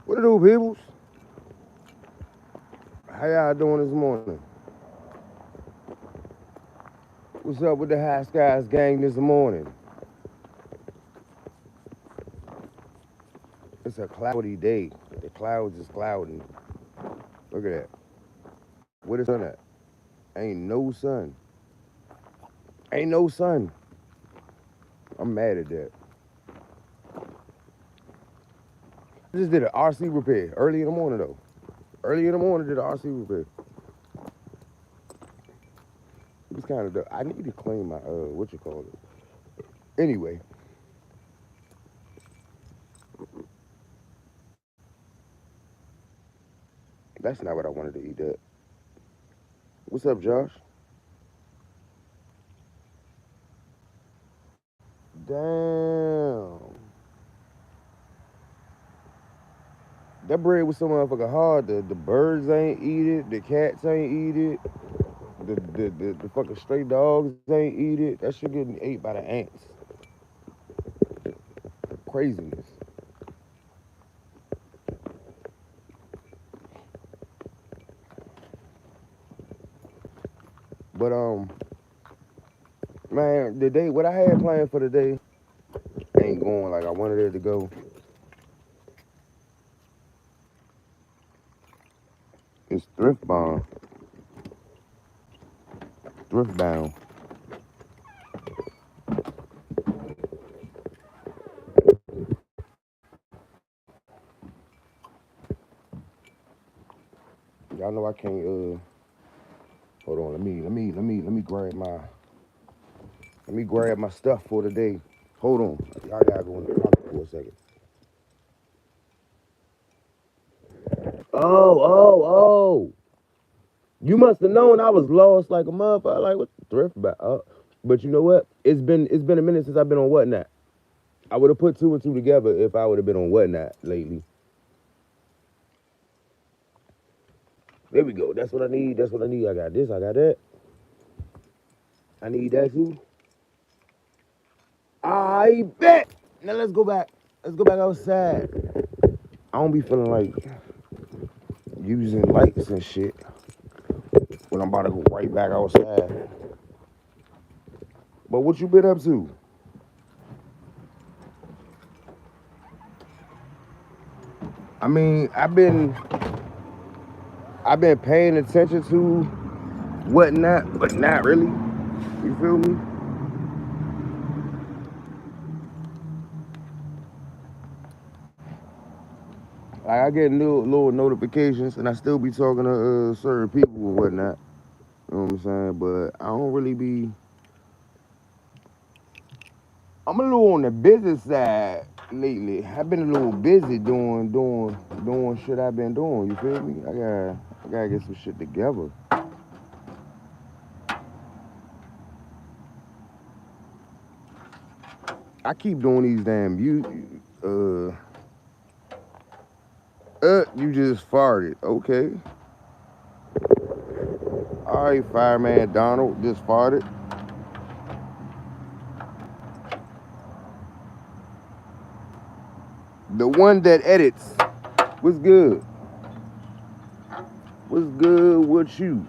What it do, peoples? How y'all doing this morning? What's up with the High Skies gang this morning? It's a cloudy day. The clouds is cloudy. Look at that. Where the sun at? Ain't no sun. Ain't no sun. I'm mad at that. I just did an RC repair early in the morning though. Early in the morning did an RC repair. It was kind of dope. I need to clean my what you call it. Anyway, that's not what I wanted to eat. That. What's up, Josh? Damn. That bread was so motherfucking hard. The birds ain't eat it. The cats ain't eat it. The fucking stray dogs ain't eat it. That shit getting ate by the ants. Craziness. But man, the day what I had planned for the day ain't going like I wanted it to go. It's thrift bound. Thrift bound. Y'all know I can't hold on, let me grab my stuff for the day. Hold on. Y'all gotta go in the pocket for a second. Oh. You must have known I was lost like a motherfucker. Like what the thrift about? But you know what? It's been a minute since I've been on whatnot. I would have put two and two together if I would have been on whatnot lately. There we go. That's what I need. That's what I need. I got this. I got that. I need that too. I bet. Now let's go back. Let's go back outside. I don't be feeling like using lights and shit when I'm about to go right back outside. But what you been up to? I mean, I've been paying attention to whatnot, but not really. You feel me? Like I get little notifications, and I still be talking to certain people and whatnot. You know what I'm saying? But I don't really be. I'm a little on the business side lately. I've been a little busy doing shit I've been doing. You feel me? I gotta get some shit together. I keep doing these damn you just farted. Okay. All right, fireman Donald just farted. The one that edits. What's good? What's good with you?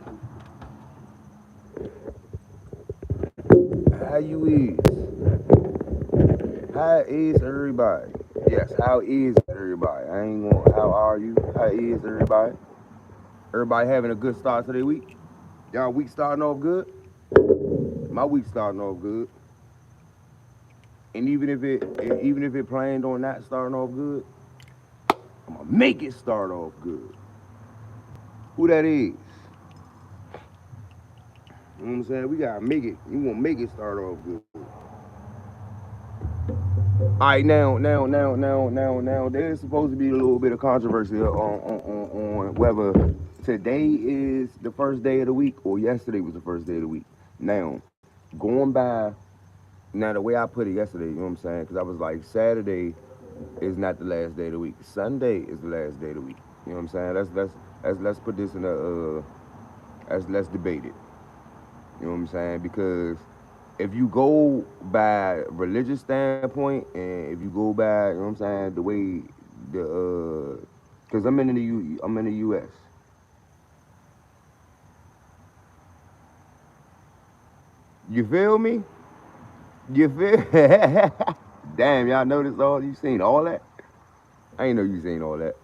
How you is? How is everybody? Yes, how is everybody? I ain't gonna. How are you? How is everybody? Everybody having a good start to their week? Y'all week starting off good? My week starting off good. And even if it planned on not starting off good, I'm gonna make it start off good. Who that is? You know what I'm saying? We gotta make it. You gonna make it start off good. All right, now. There's supposed to be a little bit of controversy on whether today is the first day of the week or yesterday was the first day of the week. Now, going by now the way I put it yesterday, you know what I'm saying? Because I was like, Saturday is not the last day of the week. Sunday is the last day of the week. You know what I'm saying? Let's put this in a let's debate it. You know what I'm saying? Because if you go by religious standpoint and if you go by, you know what I'm saying, the way the Cause I'm in the I'm in the U.S. You feel me? You feel? Damn, y'all noticed all you seen all that? I ain't know you seen all that.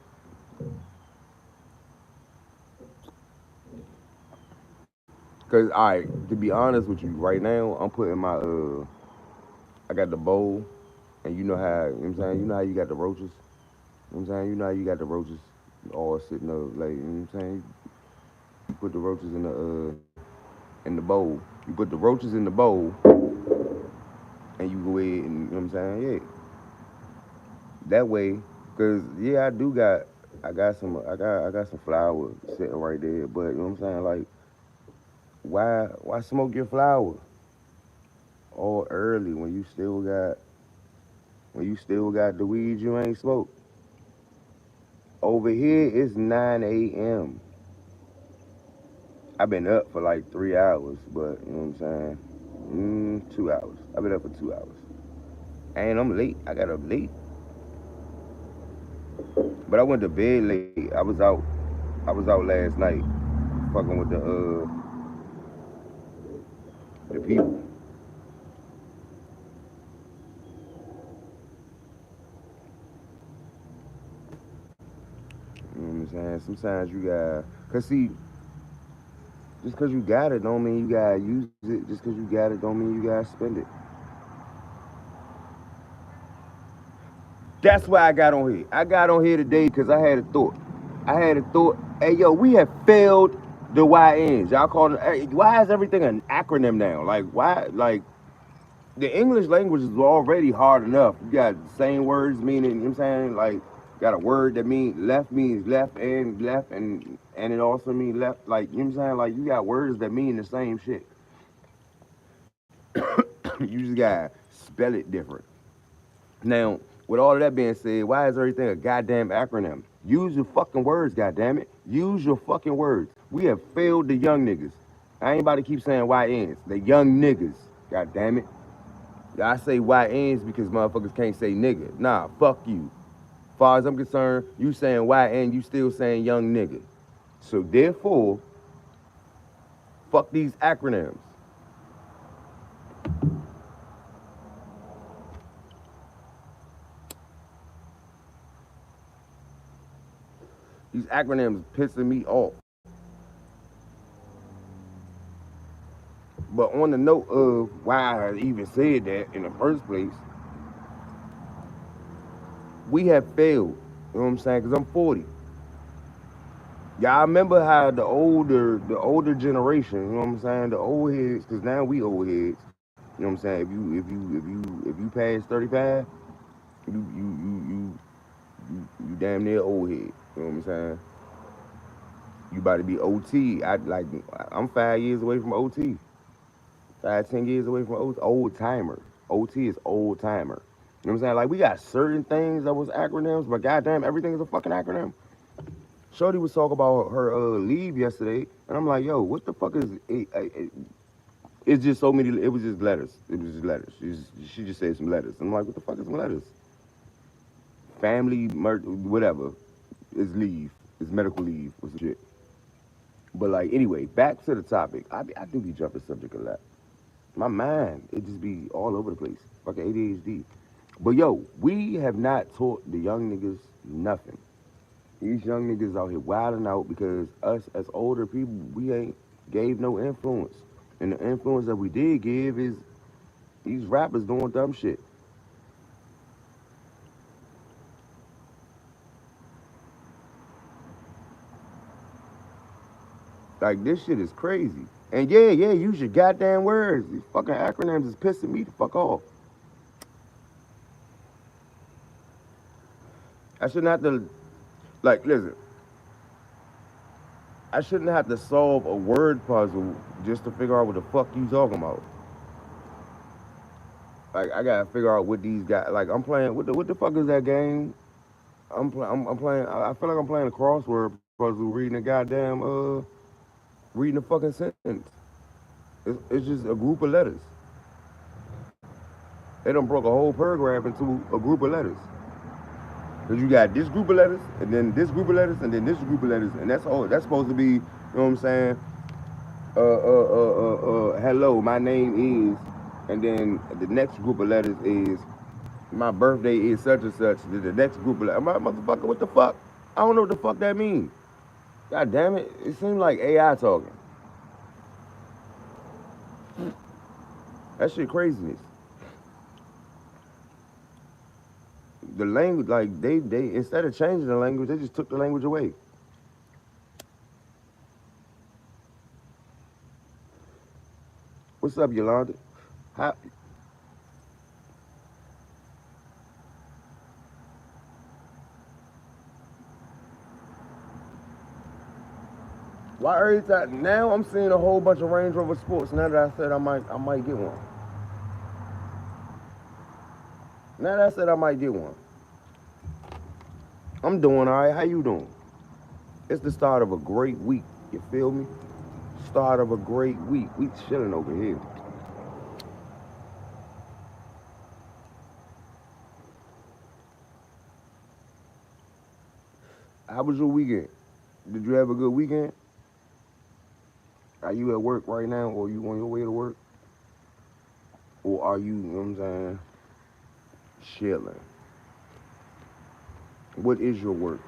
Cause all right, to be honest with you, right now I'm putting my I got the bowl, and you know how, you know what I'm saying, you know how you got the roaches. You know what I'm saying, you know how you got the roaches all sitting up, like, you know what I'm saying. You put the roaches in the bowl. You put the roaches in the bowl, and you go ahead and, you know what I'm saying, yeah. That way, cause yeah, I got some flowers sitting right there, but you know what I'm saying, like, why smoke your flower all early when you still got the weed you ain't smoked? Over here it's 9 a.m. I've been up for like 3 hours, but you know what I'm saying? 2 hours. I've been up for 2 hours. And I'm late. I got up late. But I went to bed late. I was out last night fucking with the people. You know what I'm saying? Sometimes you got, cause see, just cause you got it don't mean you gotta use it. Just cause you got it don't mean you gotta spend it. That's why I got on here. I got on here today because I had a thought. I had a thought. Hey, yo, we have failed the YNs. Y'all call it. Hey, why is everything an acronym now? Like, why? Like, the English language is already hard enough. You got the same words meaning, you know what I'm saying? Like, got a word that means left, and it also means left. Like, you know what I'm saying? Like, you got words that mean the same shit. You just gotta spell it different. Now, with all of that being said, why is everything a goddamn acronym? Use your fucking words, goddammit. Use your fucking words. We have failed the young niggas. I ain't about to keep saying YNs. The young niggas. God damn it. I say YNs because motherfuckers can't say nigga. Nah, fuck you. Far as I'm concerned, you saying YN, you still saying young nigga. So therefore, fuck these acronyms. These acronyms pissing me off. But on the note of why I even said that in the first place, we have failed. You know what I'm saying? Because I'm 40. Y'all remember how the older generation, you know what I'm saying, the old heads, because now we old heads. You know what I'm saying? If you pass 35, you damn near old head. You know what I'm saying? You about to be OT. I'm 5 years away from OT. 5, 10 years away from old timer. OT is old timer. You know what I'm saying? Like we got certain things that was acronyms, but goddamn, everything is a fucking acronym. Shorty was talking about her leave yesterday, and I'm like, yo, what the fuck is it's just so many. It was just letters. It was just letters. She just said some letters. I'm like, what the fuck is some letters? Family, whatever. Is leave. It's medical leave or some shit. But like, anyway, back to the topic. I do be jumping subject a lot. My mind, it just be all over the place. Fucking ADHD. But yo, we have not taught the young niggas nothing. These young niggas out here wilding out because us as older people, we ain't gave no influence. And the influence that we did give is these rappers doing dumb shit. Like this shit is crazy. And yeah, use your goddamn words. These fucking acronyms is pissing me the fuck off. I shouldn't have to like listen. I shouldn't have to solve a word puzzle just to figure out what the fuck you talking about. Like I gotta figure out what these guys like. I'm playing. What the fuck is that game? I'm playing. I feel like I'm playing a crossword puzzle, reading a goddamn reading a fucking sentence. It's just a group of letters. They done broke a whole paragraph into a group of letters. Cause you got this group of letters, and then this group of letters, and then this group of letters, and that's all. That's supposed to be, you know what I'm saying? Hello, my name is, and then the next group of letters is my birthday is such and such. The next group of letters, motherfucker, what the fuck? I don't know what the fuck that means. God damn it! It seems like AI talking. That shit craziness. The language, like they instead of changing the language, they just took the language away. What's up, Yolanda? How, why every time now I'm seeing a whole bunch of Range Rover Sports? Now that I said I might get one. Now that I said I might get one. I'm doing all right. How you doing? It's the start of a great week. You feel me? Start of a great week. We chilling over here. How was your weekend? Did you have a good weekend? Are you at work right now, or you on your way to work, or are you know what I'm saying, chilling? What is your work?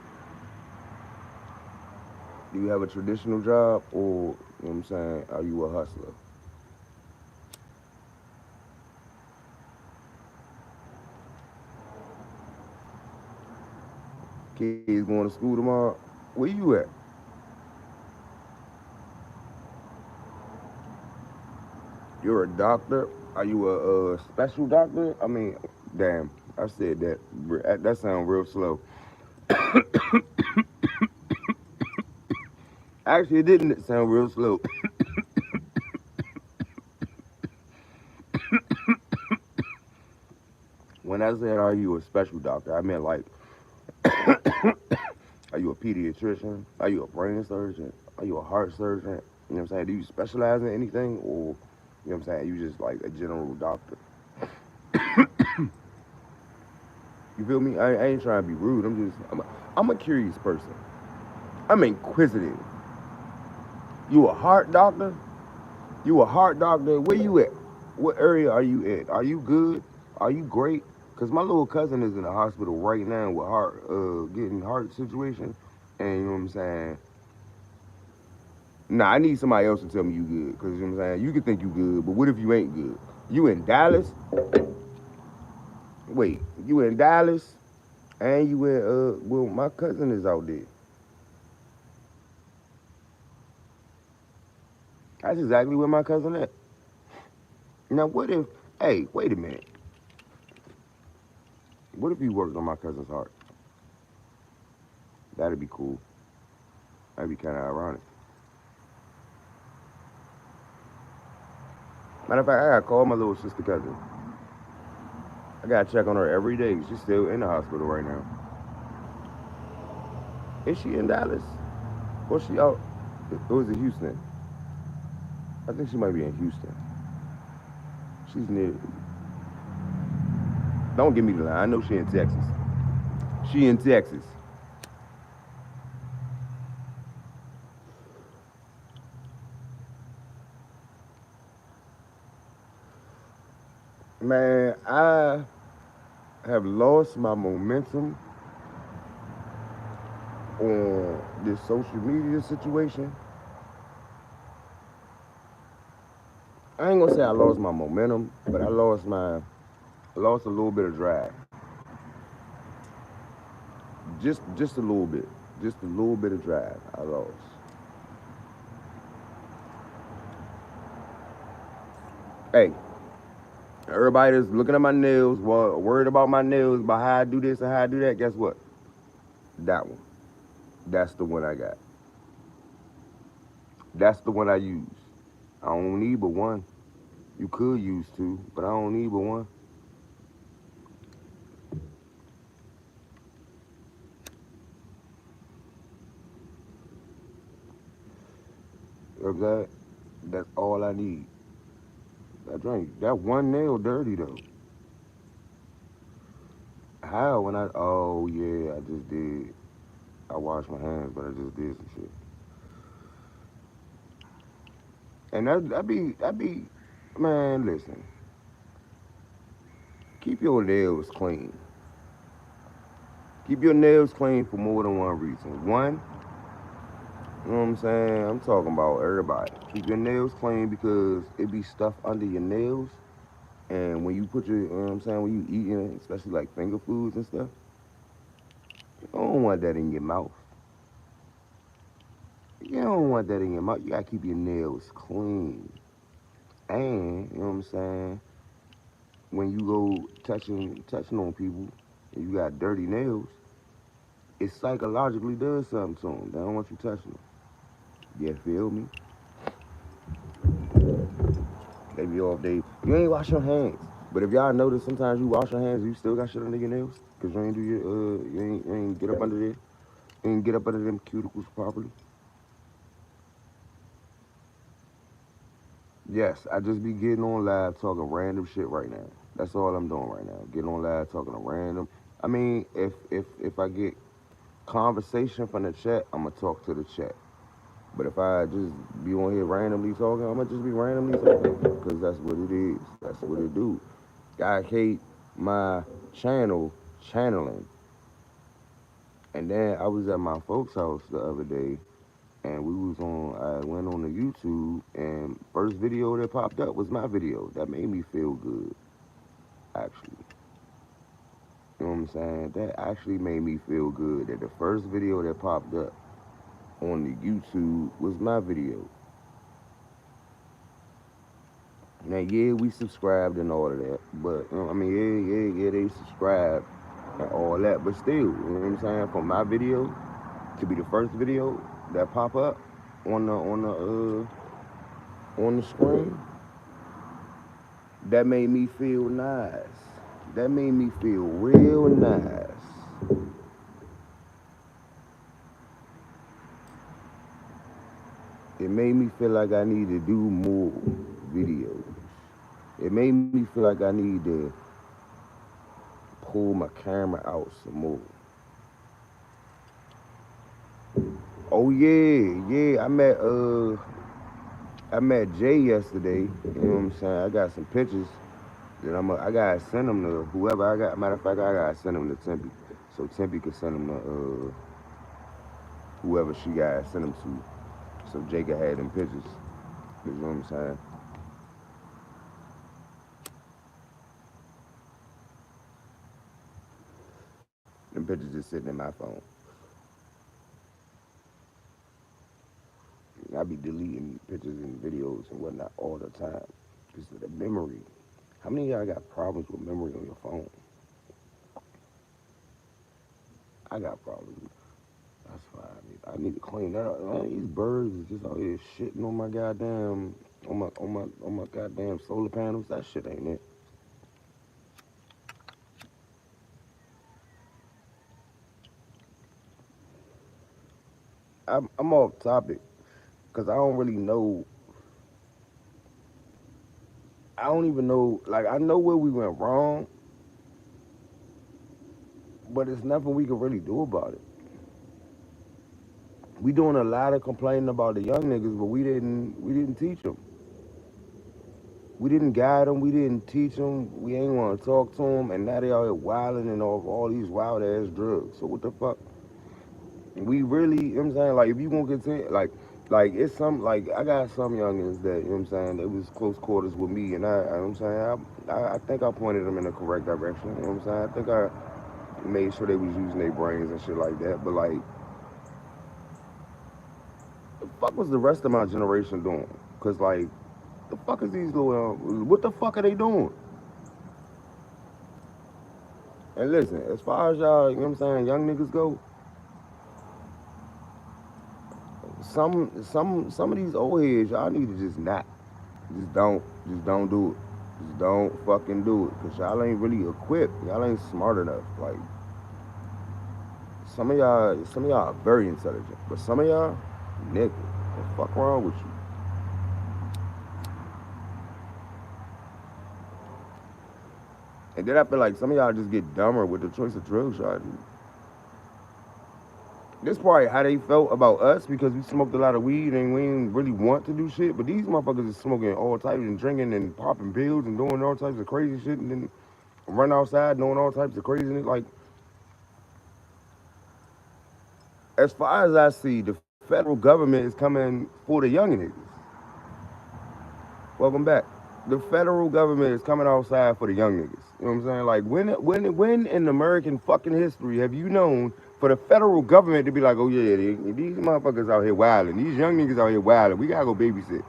Do you have a traditional job, or you know what I'm saying, are you a hustler? Kids going to school tomorrow? Where you at? You're a doctor? Are you a special doctor? I mean, damn, I said that. That sounds real slow. Actually, it didn't sound real slow. When I said, are you a special doctor, I meant like, are you a pediatrician? Are you a brain surgeon? Are you a heart surgeon? You know what I'm saying? Do you specialize in anything? Or, you know what I'm saying, you just like a general doctor? You feel me? I ain't trying to be rude. I'm a curious person. I'm inquisitive. You a heart doctor? You a heart doctor? Where you at? What area are you at? Are you good? Are you great? Cause my little cousin is in the hospital right now with getting heart situation, and you know what I'm saying. Nah, I need somebody else to tell me you good, cause you know what I'm saying. You can think you good, but what if you ain't good? You in Dallas? Wait, you in Dallas? And you in well, my cousin is out there. That's exactly where my cousin at. Now what if? Hey, wait a minute. What if you worked on my cousin's heart? That'd be cool. That'd be kind of ironic. Matter of fact, I gotta call my little sister cousin. I gotta check on her every day. She's still in the hospital right now. Is she in Dallas? Or she out? Or is it Houston? I think she might be in Houston. She's near. Don't give me the line. I know she in Texas. She in Texas. Man, I have lost my momentum on this social media situation. I ain't gonna say I lost my momentum, but I lost a little bit of drive. Just a little bit. Just a little bit of drive I lost. Hey, everybody that's looking at my nails, worried about my nails, about how I do this and how I do that, guess what? That one. That's the one I got. That's the one I use. I don't need but one. You could use two, but I don't need but one. You know what I'm saying? That's all I need. That drink. That one nail dirty though. How? When I, oh yeah, I just did. I washed my hands, but I just did some shit. And that be, man, listen, keep your nails clean. Keep your nails clean for more than one reason. One, you know what I'm saying? I'm talking about everybody. Keep your nails clean because it be stuff under your nails. And when you put your, you know what I'm saying, when you eating, especially like finger foods and stuff, you don't want that in your mouth. You don't want that in your mouth. You gotta keep your nails clean. And, you know what I'm saying, when you go touching on people and you got dirty nails, it psychologically does something to them. They don't want you touching them. You feel me? They be off day. You ain't wash your hands. But if y'all notice, sometimes you wash your hands, you still got shit under your nails, cause you ain't do your you ain't get up under there, you ain't get up under them cuticles properly. Yes, I just be getting on live talking random shit right now. That's all I'm doing right now. Getting on live talking to random. I mean, if I get conversation from the chat, I'ma talk to the chat. But if I just be on here randomly talking, I'ma just be randomly talking because that's what it is. That's what it do. I hate my channel channeling. And then I was at my folks' house the other day, and we was on. I went on the YouTube, and first video that popped up was my video. That made me feel good, actually. You know what I'm saying? That actually made me feel good. That the first video that popped up on the YouTube was my video. Now, yeah, we subscribed and all of that, but I mean, yeah, they subscribed and all that, but still, you know what I'm saying? For my video to be the first video that pop up on the screen, that made me feel nice. That made me feel real nice. It made me feel like I need to do more videos. It made me feel like I need to pull my camera out some more. Oh yeah. I met Jay yesterday. You know what I'm saying? I got some pictures that I gotta send them to whoever I got. Matter of fact, I gotta send them to Tempe, so Tempe can send them to whoever she gotta send them to, so Jay can have them pictures. You know what I'm saying? Them pictures just sitting in my phone. I be deleting pictures and videos and whatnot all the time because of the memory. How many of y'all got problems with memory on your phone? I got problems. That's why I need to clean that up. Man, these birds is just out here shitting on my goddamn on my goddamn solar panels. That shit ain't it. I'm off topic because I don't really know. I don't even know. Like I know where we went wrong, but it's nothing we can really do about it. We doing a lot of complaining about the young niggas, but we didn't teach them. We didn't guide them. We didn't teach them. We ain't want to talk to them, and now they out here wilding and all these wild ass drugs. So what the fuck? We really, you know what I'm saying? Like, if you gonna continue, like it's some, like, I got some youngins that, you know what I'm saying, it was close quarters with me, and you know what I'm saying, I think I pointed them in the correct direction, you know what I'm saying? I think I made sure they was using their brains and shit like that, but, like, the fuck was the rest of my generation doing? Because, like, the fuck is these little, what the fuck are they doing? And listen, as far as y'all, you know what I'm saying, young niggas go, some of these old heads, y'all need to just not. Just don't do it. Just don't fucking do it. Cause y'all ain't really equipped. Y'all ain't smart enough. Like some of y'all are very intelligent. But some of y'all, nigga, what the fuck wrong with you? And then I feel like some of y'all just get dumber with the choice of drugs y'all do. This probably how they felt about us because we smoked a lot of weed and we didn't really want to do shit. But these motherfuckers is smoking all types and drinking and popping pills and doing all types of crazy shit and then run outside doing all types of craziness. Like, as far as I see, the federal government is coming for the young niggas. Welcome back. The federal government is coming outside for the young niggas. You know what I'm saying? Like when in American fucking history have you known for the federal government to be like, oh yeah, these motherfuckers out here wilding, these young niggas out here wilding, we gotta go babysit.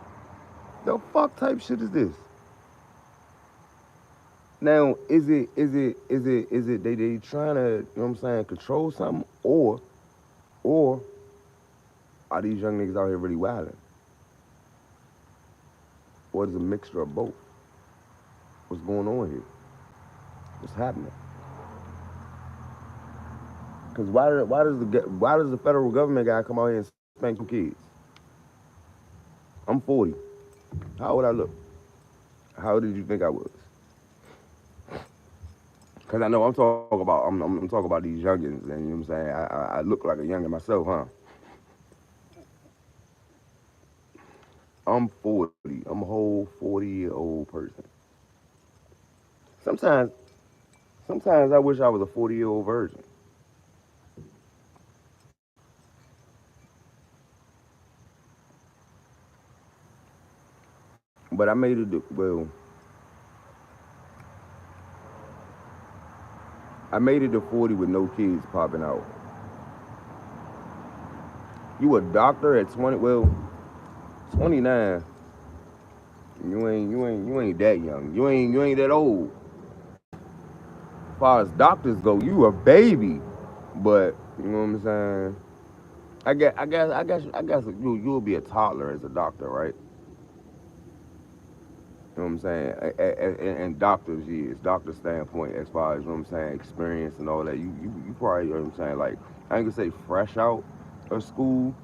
The fuck type shit is this? Now, is it they trying to, you know what I'm saying, control something or are these young niggas out here really wilding? Or is it a mixture of both? What's going on here? What's happening? Because why does the federal government guy come out here and spank some kids? I'm 40. How old I look? How old did you think I was? Because I know I'm talking about these youngins, and you know what I'm saying. I look like a youngin myself, huh? I'm 40. I'm a whole 40-year-old person. Sometimes sometimes I wish I was a 40-year-old virgin. But I made it. Well, I made it to 40 with no kids popping out. You a doctor at 20? Well, 29. You ain't that young. You ain't that old. As far as doctors go, you a baby. But you know what I'm saying? I guess you'll be a toddler as a doctor, right? You know what I'm saying? And doctors years, doctor standpoint, as far as you know what I'm saying, experience and all that. You probably, you know what I'm saying, like I ain't gonna say fresh out of school,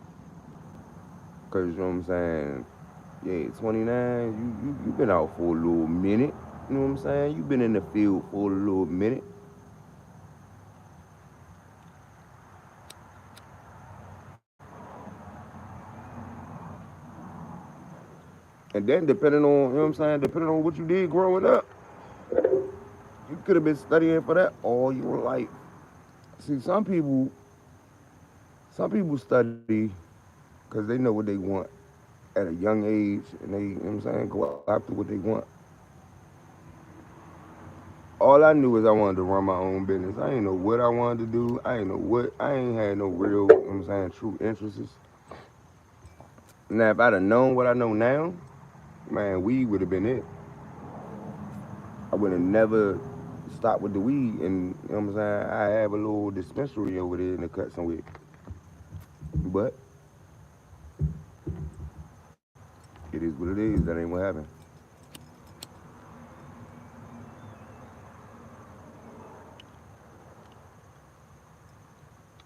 cause you know what I'm saying. Yeah, 29. You been out for a little minute. You know what I'm saying? You been in the field for a little minute. And then depending on, you know what I'm saying, depending on what you did growing up, you could have been studying for that all your life. See, some people study because they know what they want at a young age, and they, you know what I'm saying, go after what they want. All I knew is I wanted to run my own business. I ain't know what I wanted to do. I ain't had no real, you know what I'm saying, true interests. Now, if I'd have known what I know now, man, weed would have been it. I would have never stopped with the weed, and you know what I'm saying. I have a little dispensary over there in the cut somewhere. But it is what it is. That ain't what happened.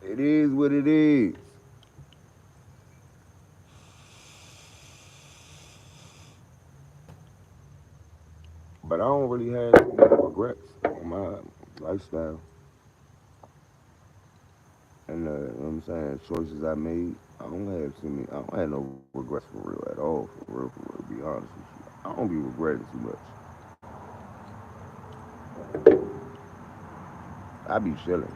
It is what it is. But I don't really have no regrets on my lifestyle and you know what I'm saying, choices I made. I don't have too many. I don't have no regrets for real at all. For real. To be honest with you, I don't be regretting too much. I be chilling.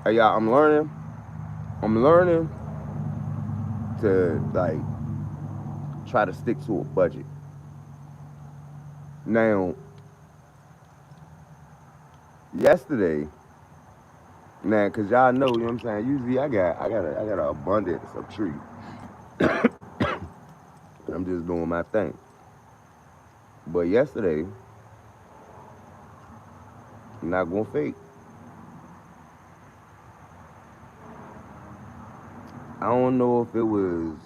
Hey y'all, I'm learning. I'm learning to like try to stick to a budget. Now, yesterday, now, cause y'all know, you know what I'm saying. Usually, I got an abundance of trees. I'm just doing my thing. But yesterday, I'm not gonna fake. I don't know if it was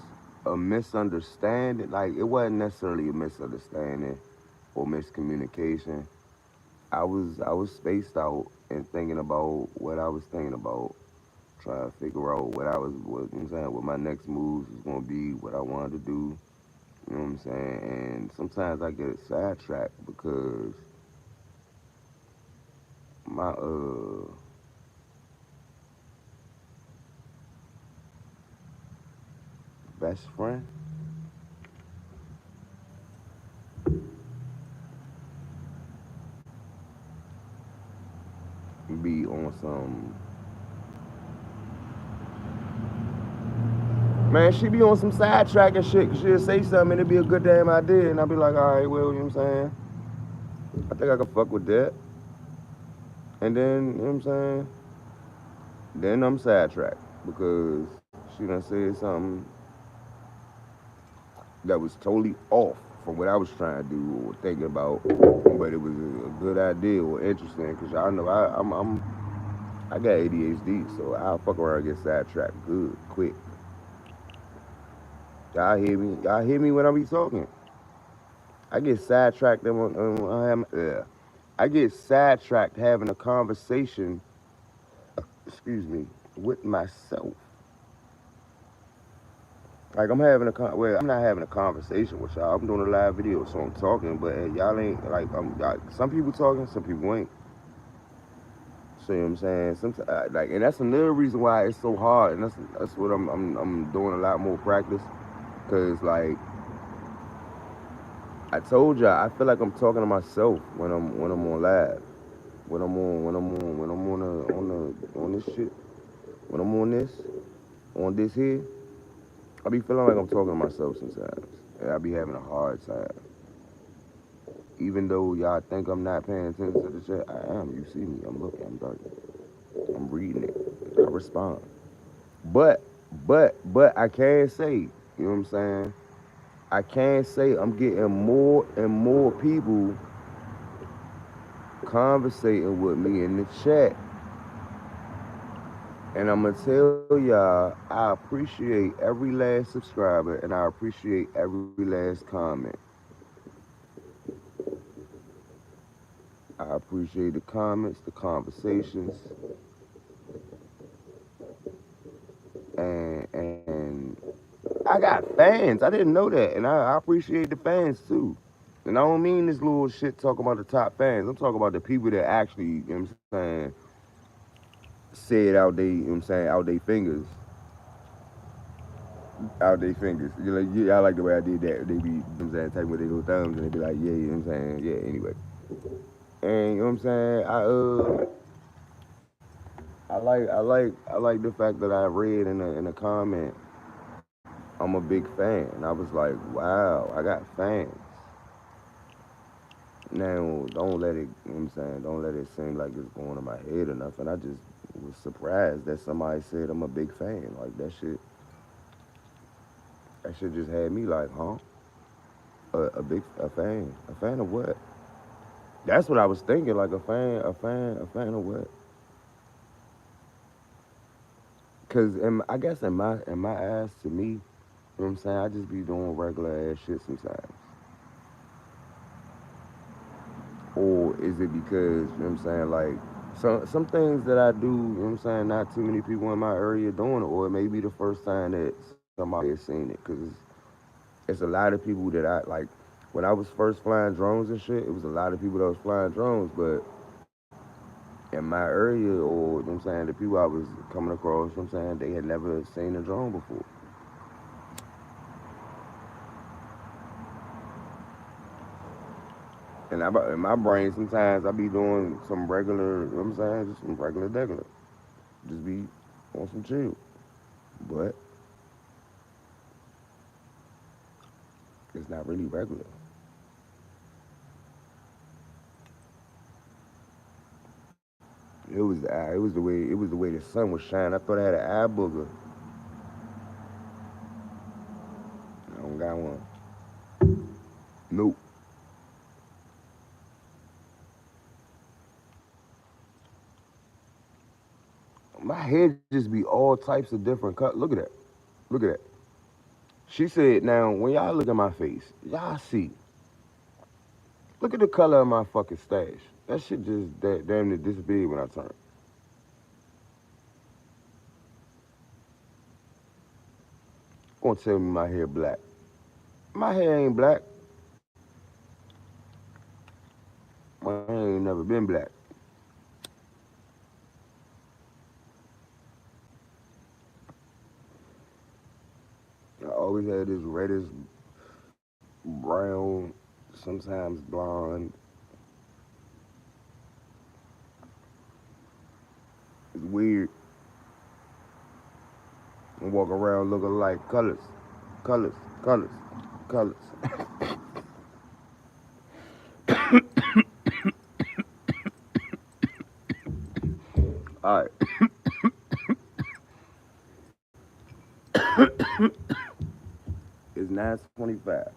a misunderstanding. Like it wasn't necessarily a misunderstanding or miscommunication. I was spaced out and thinking about what I was thinking about, trying to figure out what I was, what, you know what I'm saying, what my next moves was gonna be, what I wanted to do, You know what I'm saying? And sometimes I get sidetracked because my best friend be on some man, she be on some sidetracking shit. Cause she'll say something and it'd be a good damn idea, and I'll be like, all right, well, you know what I'm saying? I think I can fuck with that. And then, you know what I'm saying? Then I'm sidetracked because she done said something that was totally off from what I was trying to do or thinking about, but it was a good idea or interesting. Cause y'all know I got ADHD, so I'll fuck around and get sidetracked good, quick. Y'all hear me? Y'all hear me when I be talking? I get sidetracked I get sidetracked having a conversation, excuse me, with myself. Like I'm having well, I'm not having a conversation with y'all. I'm doing a live video, so I'm talking, but y'all ain't like some people talking, some people ain't. See what I'm saying? Sometimes, like, and that's another reason why it's so hard, and that's what I'm doing a lot more practice, cause like I told y'all, I feel like I'm talking to myself when I'm on live, when I'm on this shit, when I'm on this here, I be feeling like I'm talking to myself sometimes, and I be having a hard time. Even though y'all think I'm not paying attention to the chat, I am. You see me, I'm looking, I'm talking, I'm reading it, I respond. But, but I can say, you know what I'm saying? I can say I'm getting more and more people conversating with me in the chat. And I'm gonna tell y'all, I appreciate every last subscriber and I appreciate every last comment. I appreciate the comments, the conversations, and I got fans. I didn't know that, and I appreciate the fans too. And I don't mean this little shit talking about the top fans. I'm talking about the people that actually, you know what I'm saying, say it out they, you know what I'm saying, out they fingers. You know, yeah, I like the way I did that. They be, you know what I'm saying, typing with their little thumbs and they be like, yeah, you know what I'm saying, yeah, anyway. And you know what I'm saying, I like the fact that I read in a comment, I'm a big fan. I was like, wow, I got fans. Now, don't let it, you know what I'm saying, don't let it seem like it's going to my head or nothing. I just was surprised that somebody said I'm a big fan. Like that shit just had me like, huh? A fan. A fan of what? That's what I was thinking, like a fan of what? Cause I guess in my eyes, to me, you know what I'm saying, I just be doing regular ass shit sometimes. Or is it because, you know what I'm saying, like some things that I do, you know what I'm saying, not too many people in my area doing it, or it may be the first time that somebody has seen it, because it's a lot of people that I like. When I was first flying drones and shit, it was a lot of people that was flying drones, but in my area, or you know what I'm saying, the people I was coming across, you know what I'm saying, they had never seen a drone before. And in my brain, sometimes I be doing some regular, you know what I'm saying, just some regular degular. Just be on some chill. But it's not really regular. It was the way the sun was shining. I thought I had an eye booger. I don't got one. Nope. My head just be all types of different cut. Look at that. Look at that. She said, now when y'all look at my face, y'all see. Look at the color of my fucking stash. That shit just damn near disappeared when I turned. Gonna tell me my hair black. My hair ain't black. My hair ain't never been black. I always had this reddish, brown, sometimes blonde. It's weird. And walk around looking like colors, colors, colors, colors. All right, it's 9:25.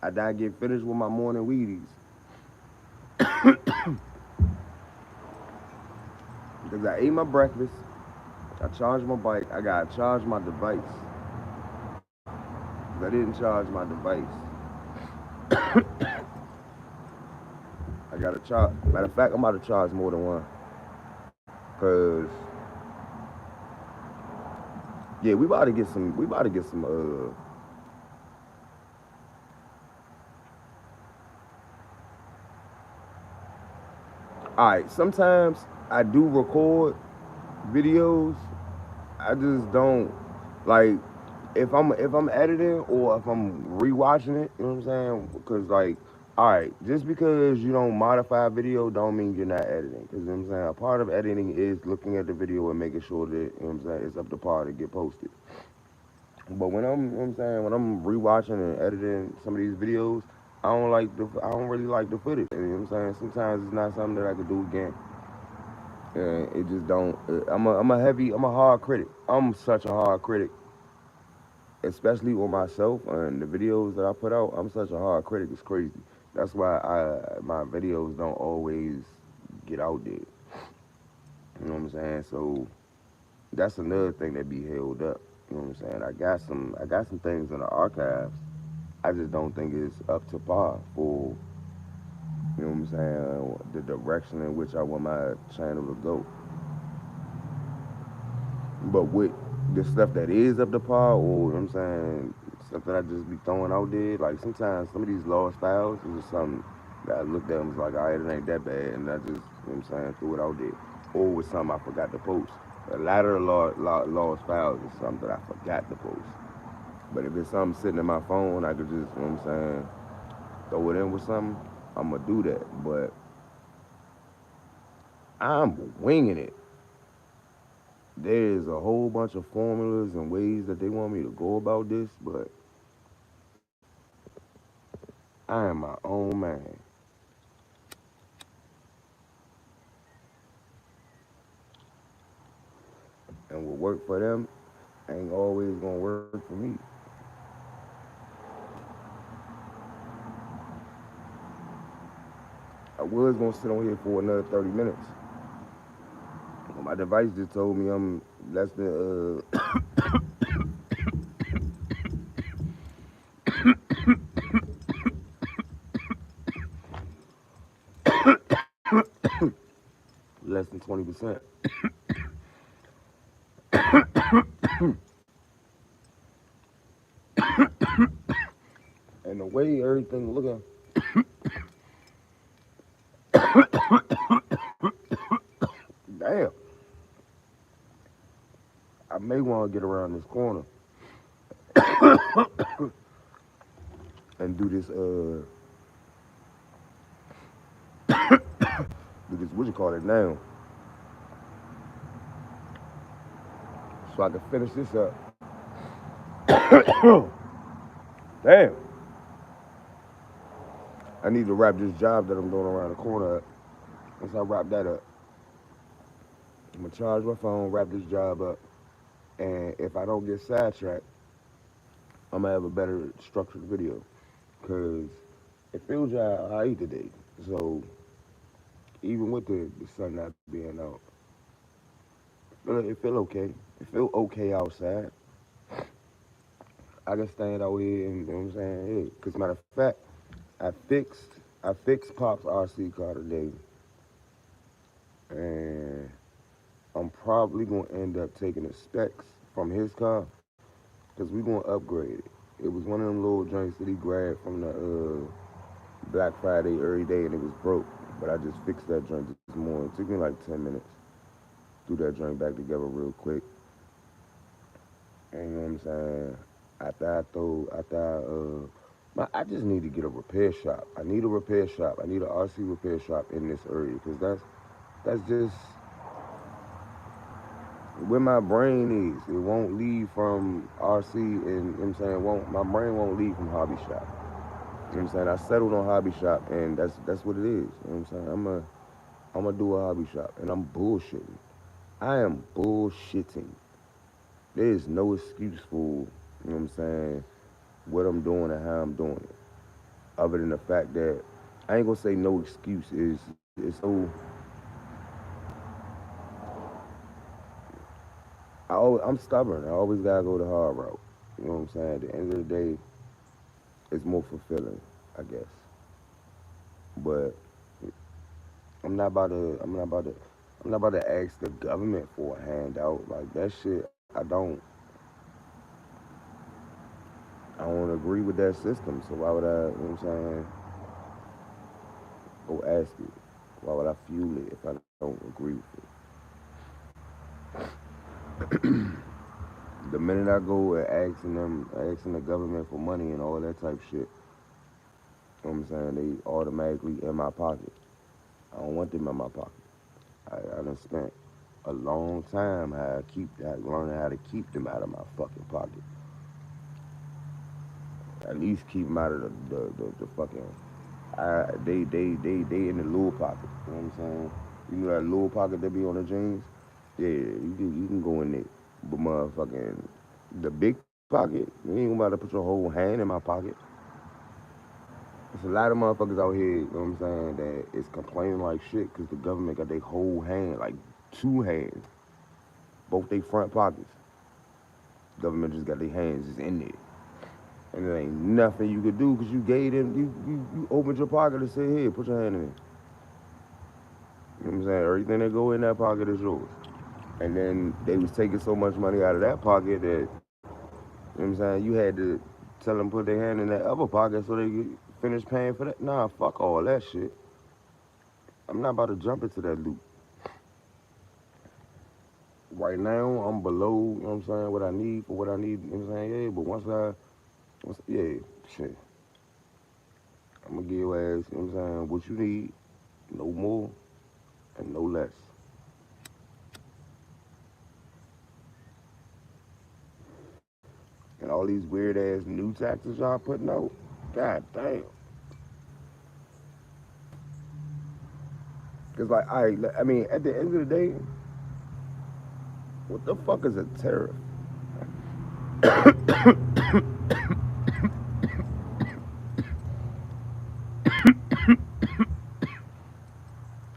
I gotta get finished with my morning Wheaties because I ate my breakfast. I charged my bike. I gotta charge my device. 'Cause I didn't charge my device. I gotta charge. Matter of fact, I'm about to charge more than one. Cause yeah, we about to get some. We about to get some. All right. Sometimes I do record videos. I just don't like if I'm editing or if I'm rewatching it. You know what I'm saying? Because like, all right, just because you don't modify a video, don't mean you're not editing. Because you know what I'm saying, a part of editing is looking at the video and making sure that you know what I'm saying it's up to par to get posted. But when I'm, you know what I'm saying, when I'm rewatching and editing some of these videos, I don't really like the footage. You know what I'm saying? Sometimes it's not something that I could do again. And it just don't. I'm a hard critic. I'm such a hard critic, especially on myself and the videos that I put out. I'm such a hard critic. It's crazy. That's why my videos don't always get out there. You know what I'm saying? So that's another thing that be held up. You know what I'm saying? I got some things in the archives. I just don't think it's up to par for, you know what I'm saying, the direction in which I want my channel to go. But with the stuff that is up to par, or you know what I'm saying, stuff that I just be throwing out there, like sometimes some of these lost files is just something that I looked at and was like, all right, it ain't that bad, and I just, you know what I'm saying, threw it out there. Or with something I forgot to post. A lot of the lost files is something that I forgot to post. But if it's something sitting in my phone, I could just, you know what I'm saying, throw it in with something, I'm gonna do that. But I'm winging it. There's a whole bunch of formulas and ways that they want me to go about this, but I am my own man. And what work for them ain't always gonna work for me. I was gonna sit on here for another 30 minutes. My device just told me I'm less than less than 20%. And the way everything looking, damn, I may want to get around this corner and do this what you call it now, so I can finish this up. Damn, I need to wrap this job that I'm doing around the corner up. Once I wrap that up, I'm gonna charge my phone, wrap this job up, and if I don't get sidetracked, I'm gonna have a better structured video. Cause it feels like I ate today, so even with the sun not being out, it feel okay. It feel okay outside. I can stand out here and you know what I'm saying. Yeah. Cause matter of fact, I fixed I fixed Pop's RC car today, and I'm probably gonna end up taking the specs from his car, cause we gonna upgrade it. It was one of them little joints that he grabbed from the Black Friday early day, and it was broke. But I just fixed that joint this morning. It took me like 10 minutes. Threw that joint back together real quick. And you know what I'm saying? I just need to get a repair shop. I need a repair shop. I need an RC repair shop in this area, because that's just where my brain is. It won't leave from RC, and you know what I'm saying, my brain won't leave from hobby shop. You know what I'm saying? I settled on hobby shop, and that's what it is. You know what I'm saying? I'm gonna do a hobby shop, and I'm bullshitting. I am bullshitting. There is no excuse for, you know what I'm saying, what I'm doing and how I'm doing it. Other than the fact that I ain't gonna say no excuse is it's so I'm stubborn. I always gotta go the hard route. You know what I'm saying? At the end of the day, it's more fulfilling, I guess. But I'm not about to ask the government for a handout. Like that shit, I don't agree with that system. So why would I, you know what I'm saying, go ask it? Why would I fuel it if I don't agree with it? The minute I go and asking the government for money and all that type shit, you know what I'm saying, they automatically in my pocket. I don't want them in my pocket. I done spent a long time learning how to keep them out of my fucking pocket. At least keep them out of the fucking. They in the little pocket. You know what I'm saying? You know that little pocket that be on the jeans? Yeah, you can go in there. But motherfucking the big pocket, you ain't gonna about to put your whole hand in my pocket. There's a lot of motherfuckers out here, you know what I'm saying, that is complaining like shit because the government got their whole hand, like two hands, both they front pockets. Government just got their hands just in there. And there ain't nothing you could do because you gave them, you opened your pocket and said, here, put your hand in it. You know what I'm saying? Everything that go in that pocket is yours. And then they was taking so much money out of that pocket that, you know what I'm saying, you had to tell them put their hand in that other pocket so they could finish paying for that. Nah, fuck all that shit. I'm not about to jump into that loop. Right now, I'm below, you know what I'm saying, what I need for what I need, you know what I'm saying, yeah, but yeah, shit, I'm gonna give your ass, you know what I'm saying, what you need, no more and no less. And all these weird ass new taxes y'all putting out, god damn. Cause like, I mean, at the end of the day, what the fuck is a tariff?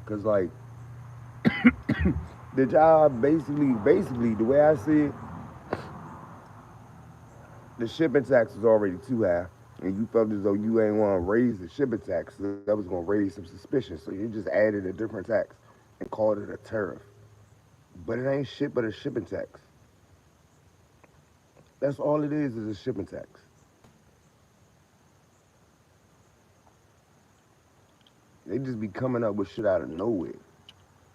Cause like, the job basically, the way I see it, the shipping tax was already too high, and you felt as though you ain't want to raise the shipping tax, so that was going to raise some suspicion. So you just added a different tax and called it a tariff. But it ain't shit but a shipping tax. That's all it is a shipping tax. They just be coming up with shit out of nowhere.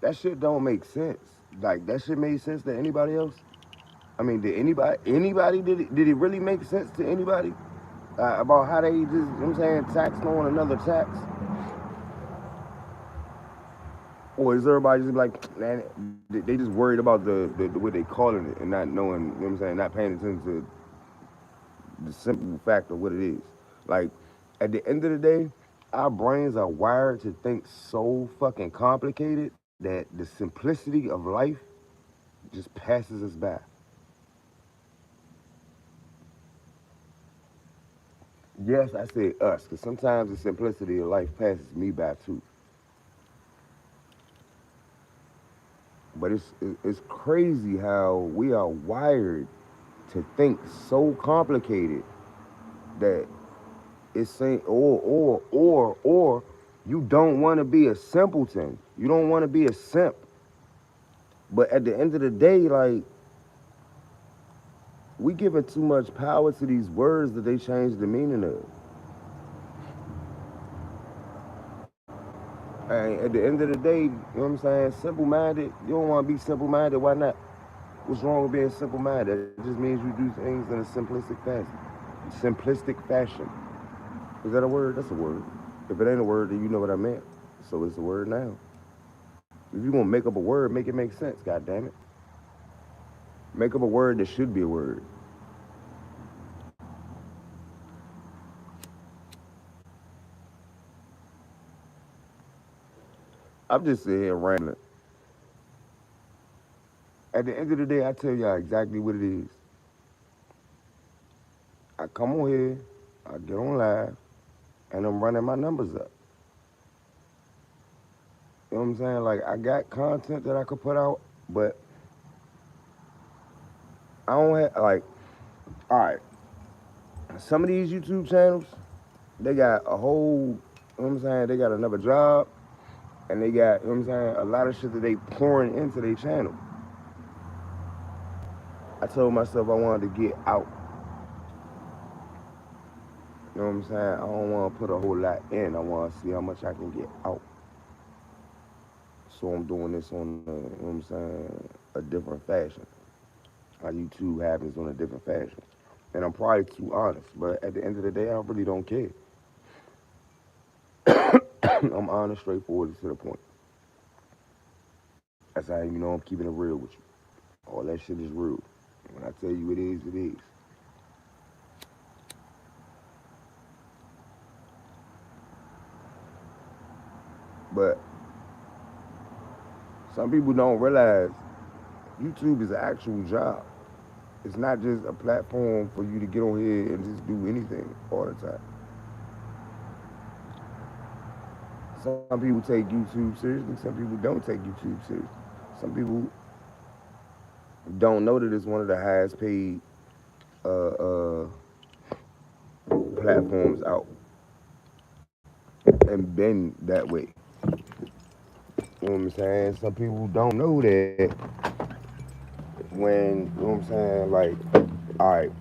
That shit don't make sense. Like that shit made sense to anybody else? I mean, anybody did it really make sense to anybody? About how they just, you know what I'm saying, taxed on another tax? Or is everybody just like, man, they just worried about the way they calling it and not knowing, you know what I'm saying, not paying attention to the simple fact of what it is. Like, at the end of the day, our brains are wired to think so fucking complicated that the simplicity of life just passes us by. Yes, I say us, because sometimes the simplicity of life passes me by too. But it's crazy how we are wired to think so complicated that it's saying or you don't want to be a simpleton. You don't want to be a simp. But at the end of the day, like We giving too much power to these words that they change the meaning of. And at the end of the day, you know what I'm saying? Simple minded. You don't want to be simple minded. Why not? What's wrong with being simple minded? It just means you do things in a simplistic fashion. Simplistic fashion. Is that a word? That's a word. If it ain't a word, then you know what I meant. So it's a word now. If you gonna make up a word, make it make sense. God damn it. Make up a word that should be a word. I'm just sitting here rambling. At the end of the day, I tell y'all exactly what it is. I come on here, I get on live, and I'm running my numbers up. You know what I'm saying? Like I got content that I could put out, but I don't have like. All right, some of these YouTube channels, they got a whole. You know what I'm saying? They got another job, and they got. You know what I'm saying? A lot of shit that they pouring into their channel. I told myself I wanted to get out. You know what I'm saying? I don't want to put a whole lot in. I want to see how much I can get out. So I'm doing this on, you know what I'm saying, a different fashion. How YouTube happens on a different fashion. And I'm probably too honest, but at the end of the day, I really don't care. I'm honest, straightforward, to the point. That's how you know I'm keeping it real with you. All that shit is real. When I tell you it is, it is. But some people don't realize YouTube is an actual job. It's not just a platform for you to get on here and just do anything all the time. Some people take YouTube seriously, some people don't take YouTube seriously. Some people don't know that it's one of the highest paid platforms out and been that way. You know what I'm saying? Some people don't know that when, you know what I'm saying, like, all right,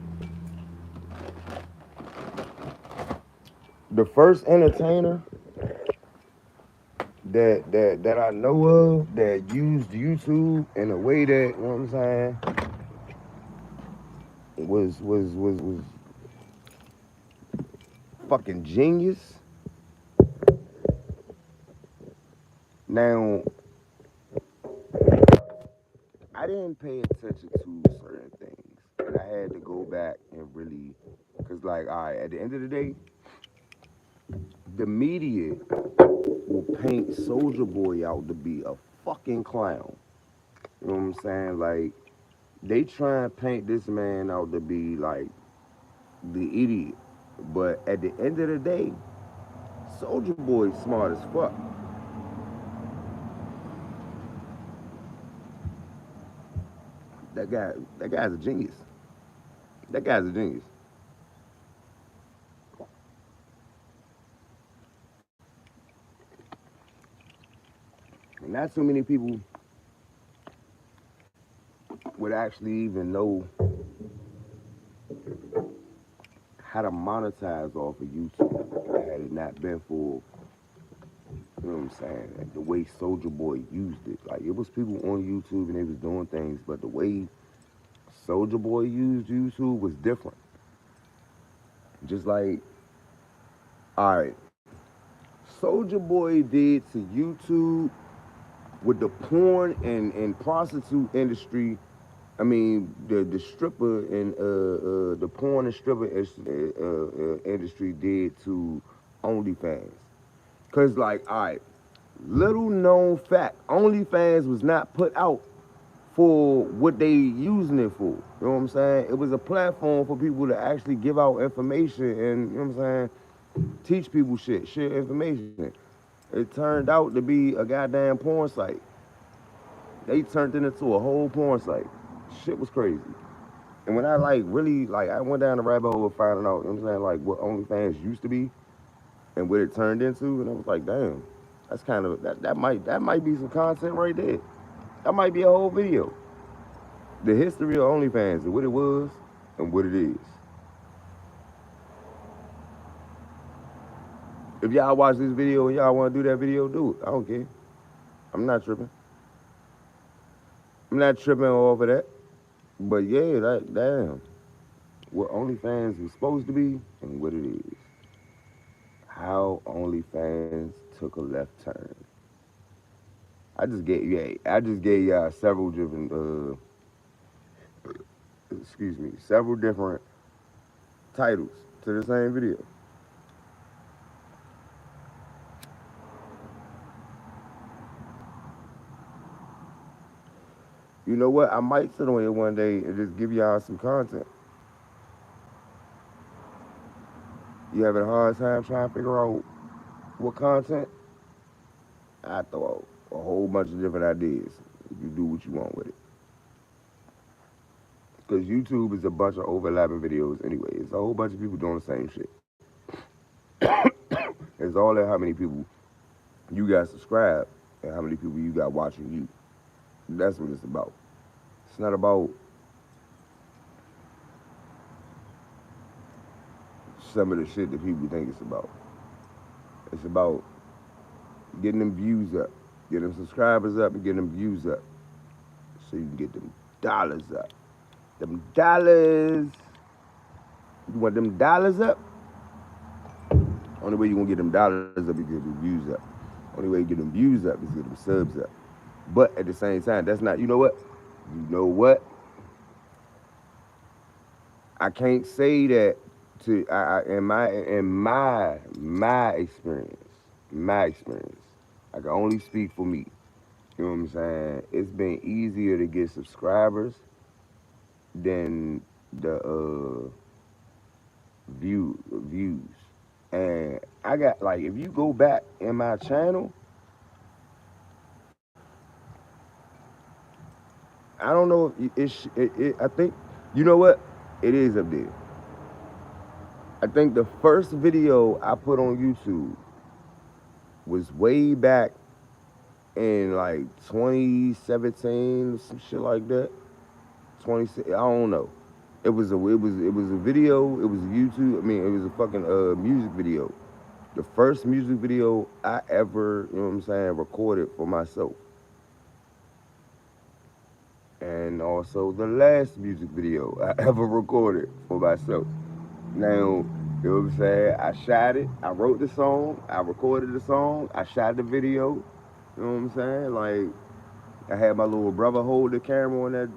the first entertainer that I know of that used YouTube in a way that, you know what I'm saying, was fucking genius. Now, I didn't pay attention to certain things, and I had to go back and really, cause like, all right, at the end of the day, the media will paint Soldier Boy out to be a fucking clown. You know what I'm saying? Like, they try and paint this man out to be like the idiot, but at the end of the day, Soldier Boy's smart as fuck. That guy, that guy's a genius. That guy's a genius. And not too many people would actually even know how to monetize off of YouTube had it not been for, you know what I'm saying, like the way Soldier Boy used it. Like it was people on YouTube and they was doing things, but the way Soldier Boy used YouTube was different. Just like, all right, Soldier Boy did to YouTube with the porn and prostitute industry. I mean, the stripper and the porn and stripper industry did to OnlyFans. Cause like, all right, little known fact, OnlyFans was not put out for what they using it for. You know what I'm saying? It was a platform for people to actually give out information and, you know what I'm saying, teach people shit, share information. It turned out to be a goddamn porn site. They turned it into a whole porn site. Shit was crazy. And when I like really like I went down the rabbit hole of finding out, you know what I'm saying, like what OnlyFans used to be and what it turned into, and I was like, damn, that's kind of that might be some content right there. That might be a whole video. The history of OnlyFans and what it was. and what it is. If y'all watch this video and y'all want to do that video, do it. I don't care. I'm not tripping. I'm not tripping off of that. But yeah, that damn. What OnlyFans was supposed to be and what it is. How OnlyFans took a left turn. I just gave y'all several different excuse me, several different titles to the same video. You know what? I might sit on here one day and just give y'all some content. You having a hard time trying to figure out what content? I throw out a whole bunch of different ideas. You do what you want with it. Because YouTube is a bunch of overlapping videos anyway. It's a whole bunch of people doing the same shit. It's all that how many people you got subscribed and how many people you got watching you. That's what it's about. It's not about some of the shit that people think it's about. It's about getting them views up, getting them subscribers up, and getting them views up, so you can get them dollars up. Them dollars. You want them dollars up? Only way you gonna get them dollars up is get them views up. Only way you get them views up is get them subs up. But at the same time, that's not. You know what? You know what? I can't say that to in my experience. I can only speak for me. You know what I'm saying? It's been easier to get subscribers than the views. And I got like if you go back in my channel, I don't know if I think you know what? It is up there. I think the first video I put on YouTube was way back in like 2017, some shit like that. 20, I don't know. It was a video. It was a YouTube. I mean, it was a fucking music video. The first music video I ever, you know what I'm saying, recorded for myself. And also the last music video I ever recorded for myself. Now, you know what I'm saying? I shot it. I wrote the song. I recorded the song. I shot the video. You know what I'm saying? Like I had my little brother hold the camera on that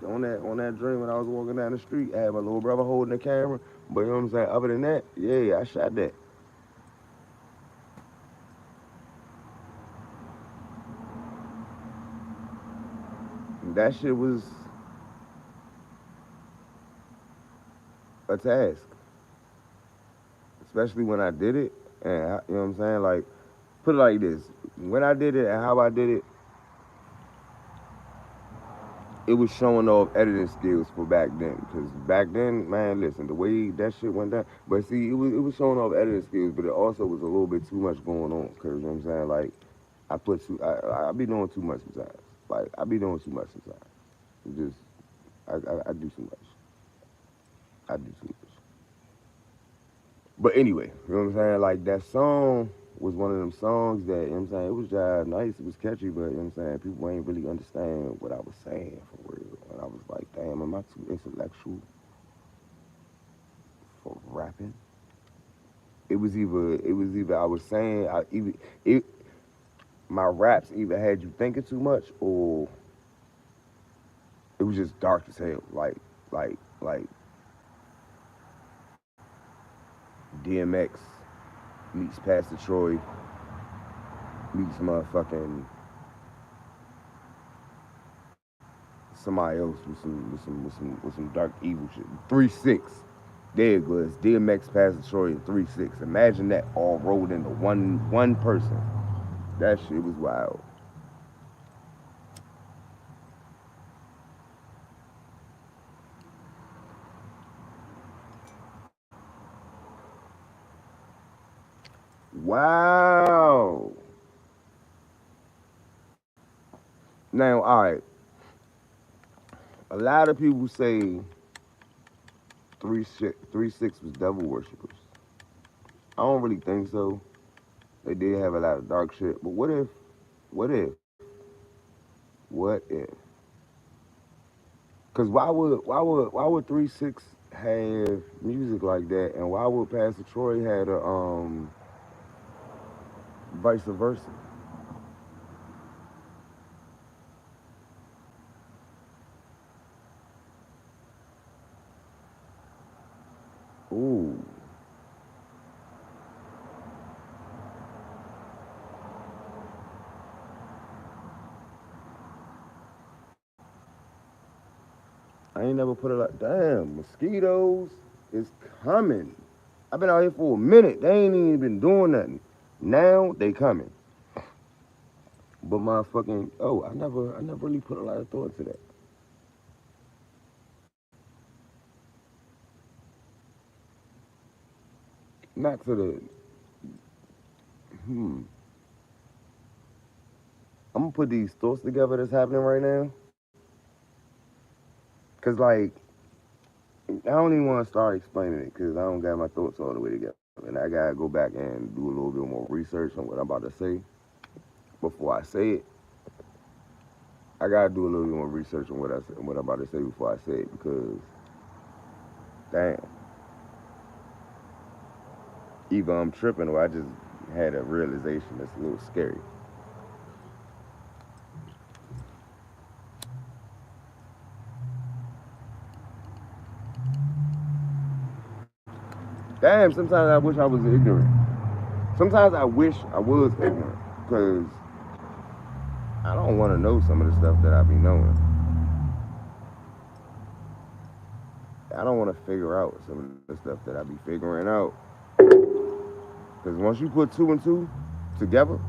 dream when I was walking down the street. I had my little brother holding the camera. But you know what I'm saying? Other than that, yeah, I shot that. That shit was a task, especially when I did it. And you know what I'm saying? Like, put it like this: when I did it and how I did it, it was showing off editing skills for back then. Because back then, man, listen, the way that shit went down. But see, it was showing off editing skills, but it also was a little bit too much going on. Because you know what I'm saying? Like, I be doing too much sometimes. Like, I be doing too much sometimes. It just, I do too much. I do too much. But anyway, you know what I'm saying? Like that song was one of them songs that, you know what I'm saying, it was just nice, it was catchy, but you know what I'm saying, people ain't really understand what I was saying for real. And I was like, damn, am I too intellectual for rapping? It was either I was saying it my raps either had you thinking too much or it was just dark as hell. Like DMX meets Pastor Troy meets motherfucking somebody else with some dark evil shit. 3-6. There it was. DMX Pastor Troy and 3-6. Imagine that all rolled into one person. That shit was wild. Wow. Now, all right. A lot of people say 3 6 was devil worshippers. I don't really think so. They did have a lot of dark shit, but what if, what if? Cause why would 3 6 have music like that, and why would Pastor Troy had a vice versa? Ooh, I ain't never put it like damn mosquitoes is coming. I've been out here for a minute. They ain't even been doing nothing. Now they coming. But motherfucking I never really put a lot of thought to that. Not to the hmm. I'm gonna put these thoughts together that's happening right now. Cause like I don't even want to start explaining it because I don't got my thoughts all the way together. And I gotta go back and do a little bit more research on what I'm about to say before I say it. I gotta do a little bit more research on what I'm about to say before I say it because damn, either I'm tripping or I just had a realization that's a little scary. Damn, sometimes I wish I was ignorant. Sometimes I wish I was ignorant because I don't want to know some of the stuff that I be knowing. I don't want to figure out some of the stuff that I be figuring out. Because once you put two and two together,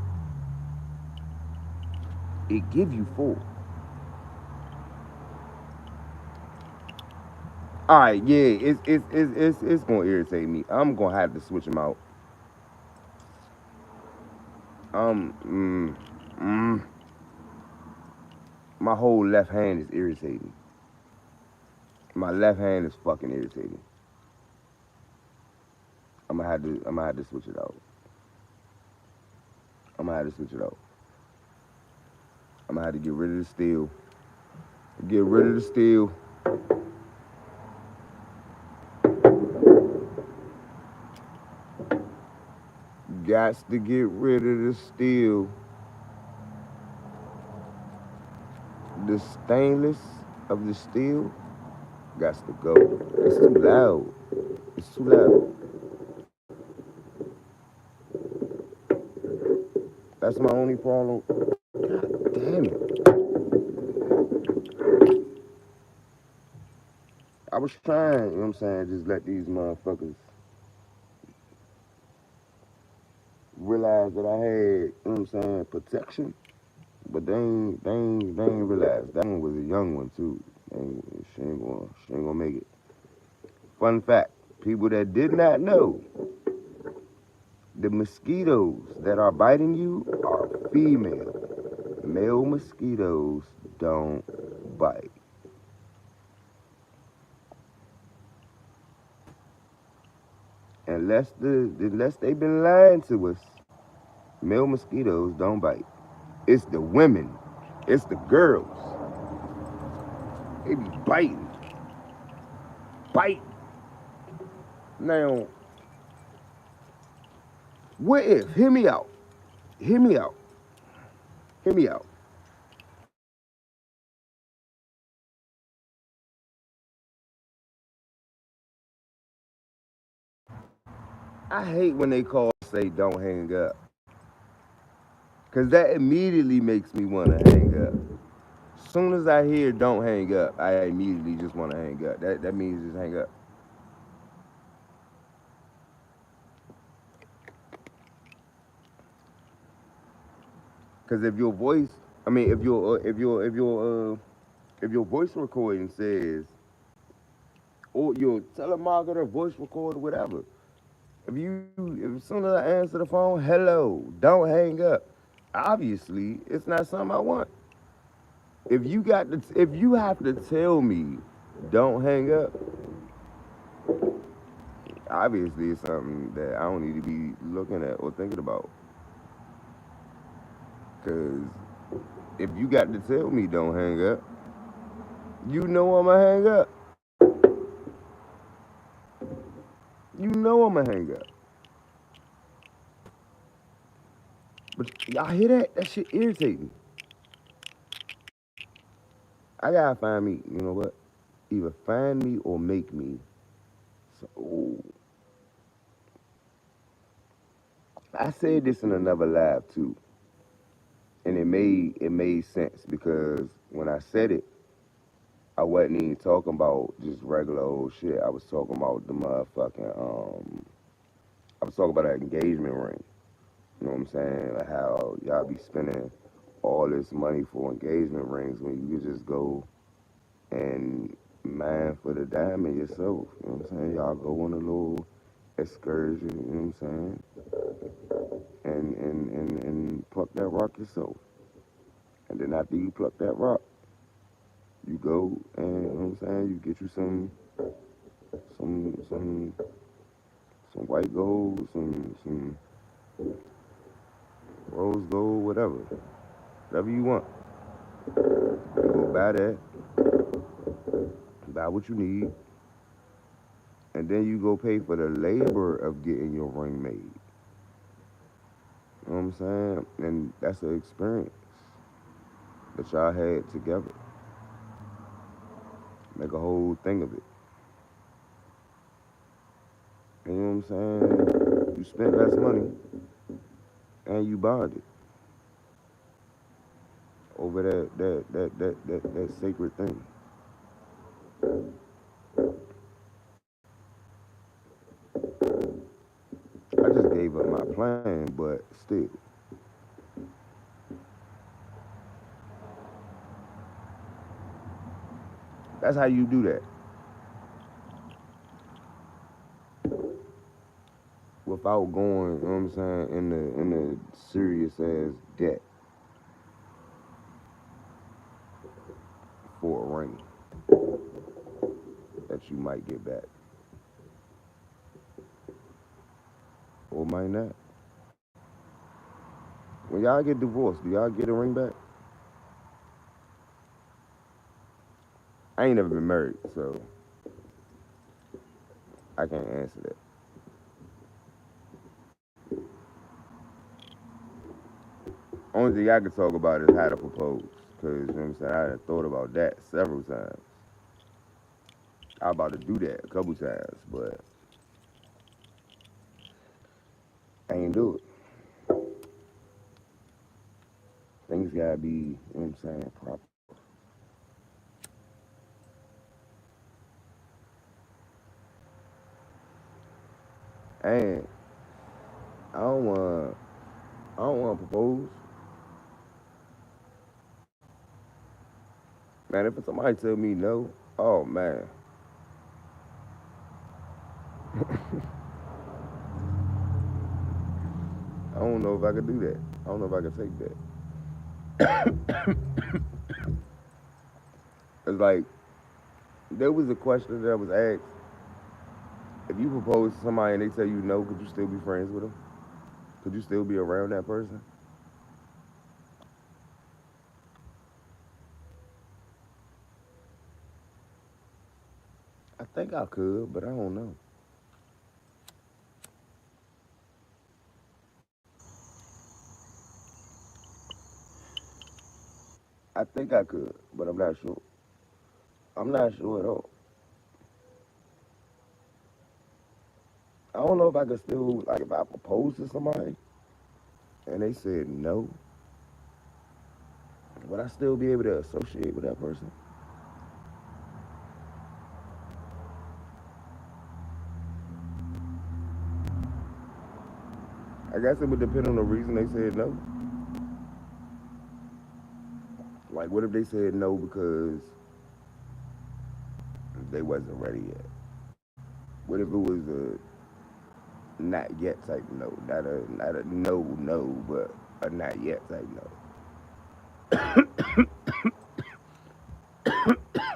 it give you four. All right, yeah, it's gonna irritate me. I'm gonna have to switch them out. Um, mm, mm, my whole left hand is irritating. My left hand is fucking irritating. I'm gonna have to switch it out. I'm gonna have to switch it out. I'm gonna have to get rid of the steel. Get rid of the steel. Gots to get rid of the steel. The stainless of the steel gots to go. It's too loud. It's too loud. That's my only problem. God damn it. I was trying, you know what I'm saying, just let these motherfuckers realize that I had, you know what I'm saying, protection. But they ain't realize that one was a young one too. She ain't gonna make it. Fun fact: people that did not know, the mosquitoes that are biting you are female. Male mosquitoes don't bite. Unless they've been lying to us, male mosquitoes don't bite. It's the women. It's the girls. They be biting. Bite. Now, what if? Hear me out. Hear me out. Hear me out. I hate when they call say don't hang up. Cause that immediately makes me wanna hang up. Soon as I hear don't hang up, I immediately just wanna hang up. That means just hang up. Cause if your voice, I mean, if your voice recording says, or your telemarketer voice recorder, whatever. If as soon as I answer the phone, hello, don't hang up. Obviously, it's not something I want. If you have to tell me, don't hang up. Obviously, it's something that I don't need to be looking at or thinking about. Cause if you got to tell me don't hang up, you know I'ma hang up. You know I'ma hang up. But y'all hear that? That shit irritate me. I gotta find me. You know what? Either find me or make me. So I said this in another live too, and it made sense because when I said it, I wasn't even talking about just regular old shit. I was talking about the motherfucking I was talking about an engagement ring. You know what I'm saying? Like how y'all be spending all this money for engagement rings when you could just go and mine for the diamond yourself. You know what I'm saying? Y'all go on a little excursion, you know what I'm saying? And pluck that rock yourself. And then after you pluck that rock, you go and you know what I'm saying, you get you some some some white gold, some rose gold, whatever. Whatever you want. You go buy that, buy what you need, and then you go pay for the labor of getting your ring made. You know what I'm saying? And that's an experience that y'all had together. Make a whole thing of it. You know what I'm saying? You spent less money and you bonded over that sacred thing. I just gave up my plan, but still, that's how you do that without going. You know what I'm saying? In the serious ass debt for a ring that you might get back or might not. When y'all get divorced, do y'all get a ring back? I ain't never been married, so I can't answer that. Only thing I can talk about is how to propose. Cause you know what I'm saying, I done thought about that several times. I was about to do that a couple times, but I ain't do it. Things gotta be, you know what I'm saying, proper. And I don't wanna I don't wanna propose. Man, if somebody tell me no, oh man. I don't know if I could do that. I don't know if I could take that. It's like there was a question that was asked. If you propose to somebody and they tell you no, could you still be friends with them? Could you still be around that person? I think I could, but I don't know. I think I could, but I'm not sure. I'm not sure at all. I don't know if I could still, like, if I propose to somebody and they said no, would I still be able to associate with that person? I guess it would depend on the reason they said no. Like, what if they said no because they wasn't ready yet? What if it was a not yet type no, not a no, but a not yet type no?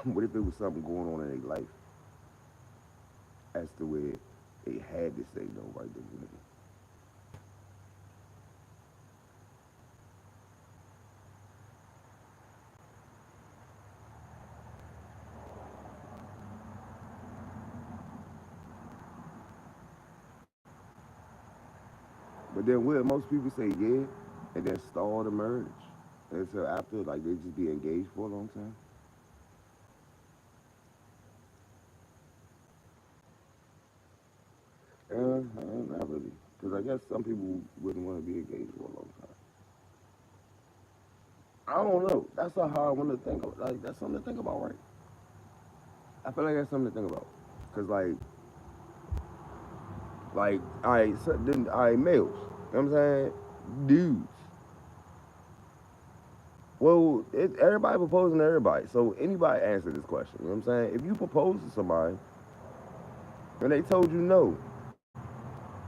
What if it was something going on in their life as to where They had to say no right this minute. But then will most people say yeah and then stall the marriage until after like they just be engaged for a long time? Not really. Because I guess some people wouldn't want to be engaged for a long time. I don't know. That's a hard one to think of. Like, that's something to think about, right? I feel like that's something to think about. Because, all right, males. You know what I'm saying? Dudes. Well, everybody proposing to everybody. So anybody answer this question. You know what I'm saying? If you propose to somebody and they told you no,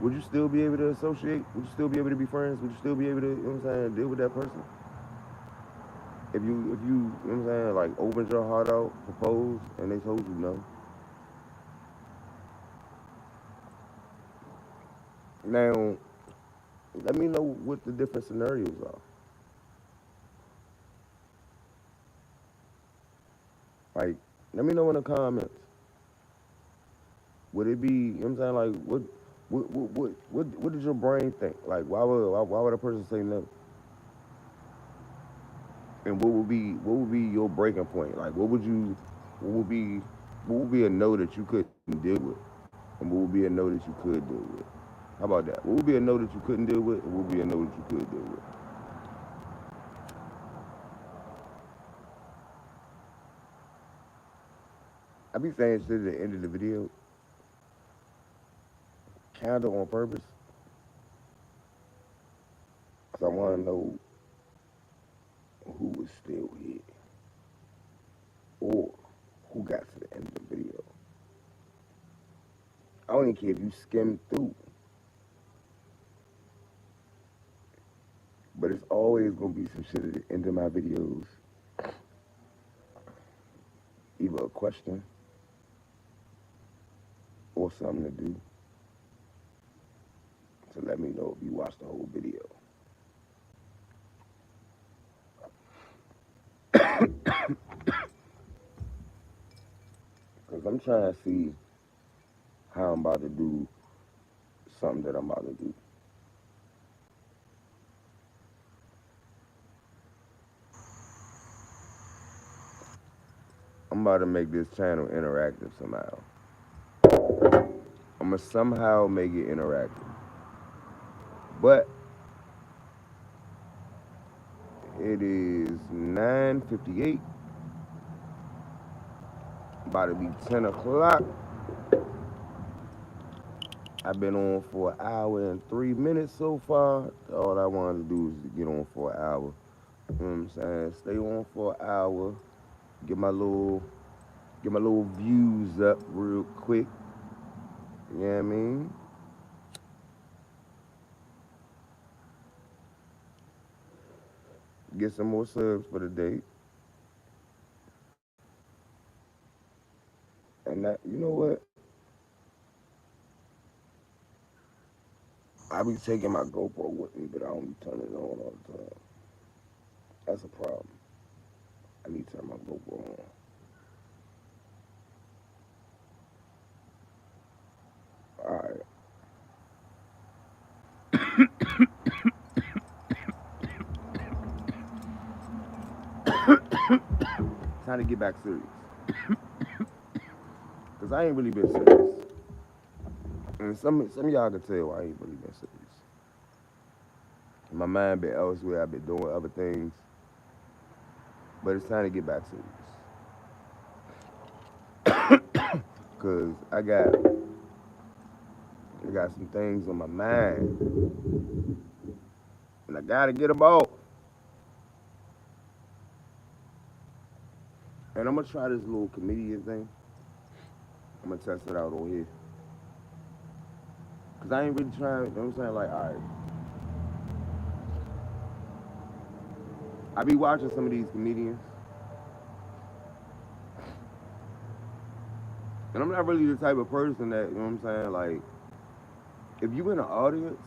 would you still be able to associate? Would you still be able to be friends? Would you still be able to, you know what I'm saying, deal with that person? If you know what I'm saying, like opened your heart out, proposed, and they told you no. Now, let me know what the different scenarios are. Like, let me know in the comments. Would it be, you know what I'm saying, like, what did your brain think? Like, why would a person say no? And what would be your breaking point? Like, what would be, what would be a no that you couldn't deal with? And what would be a no that you could deal with? How about that? What would be a no that you couldn't deal with? And what would be a no that you could deal with? I be saying shit at the end of the video, kind of on purpose, because I want to know who was still here or who got to the end of the video. I don't even care if you skim through, but it's always gonna be some shit at the end of my videos, either a question or something to do to let me know if you watched the whole video. Because I'm trying to see how I'm about to do something that I'm about to do. I'm about to make this channel interactive somehow. I'm gonna somehow make it interactive. But it is 9:58. About to be 10 o'clock. I've been on for an hour and 3 minutes so far. All I wanted to do is to get on for an hour. You know what I'm saying? Stay on for an hour. Get my little views up real quick. You know what I mean? Get some more subs for the day. And that, you know what? I be taking my GoPro with me, but I don't be turning it on all the time. That's a problem. I need to turn my GoPro on. Alright. Time to get back serious. Because I ain't really been serious. And some of y'all can tell I ain't really been serious. My mind been elsewhere. I've been doing other things. But it's time to get back serious. Because I got some things on my mind. And I got to get them off. And I'm going to try this little comedian thing. I'm going to test it out on here. Because I ain't really trying, you know what I'm saying? Like, all right. I be watching some of these comedians. And I'm not really the type of person that, you know what I'm saying, like, If you in the audience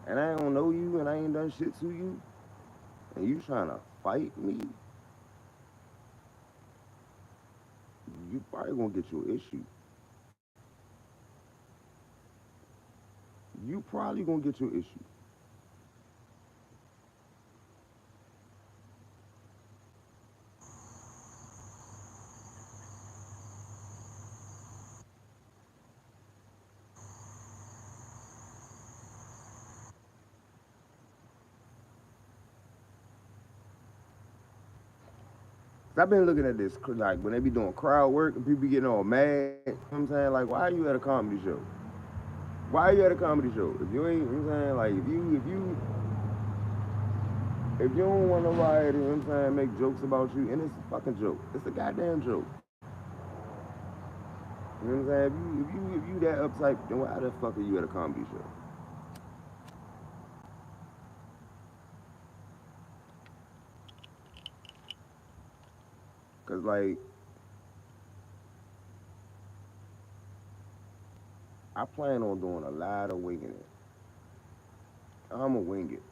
and I don't know you and I ain't done shit to you, and you trying to fight me, you probably gonna get your issue. You probably gonna get your issue. I've been looking at this like when they be doing crowd work and people be getting all mad. You know what I'm saying? Like, why are you at a comedy show? Why are you at a comedy show? If you ain't, you know what I'm saying? Like, if you don't want nobody, you know what I'm saying, make jokes about you, and it's a fucking joke. It's a goddamn joke. You know what I'm saying? If you that uptight, then why the fuck are you at a comedy show? Cause like I plan on doing a lot of winging it. I'ma wing it.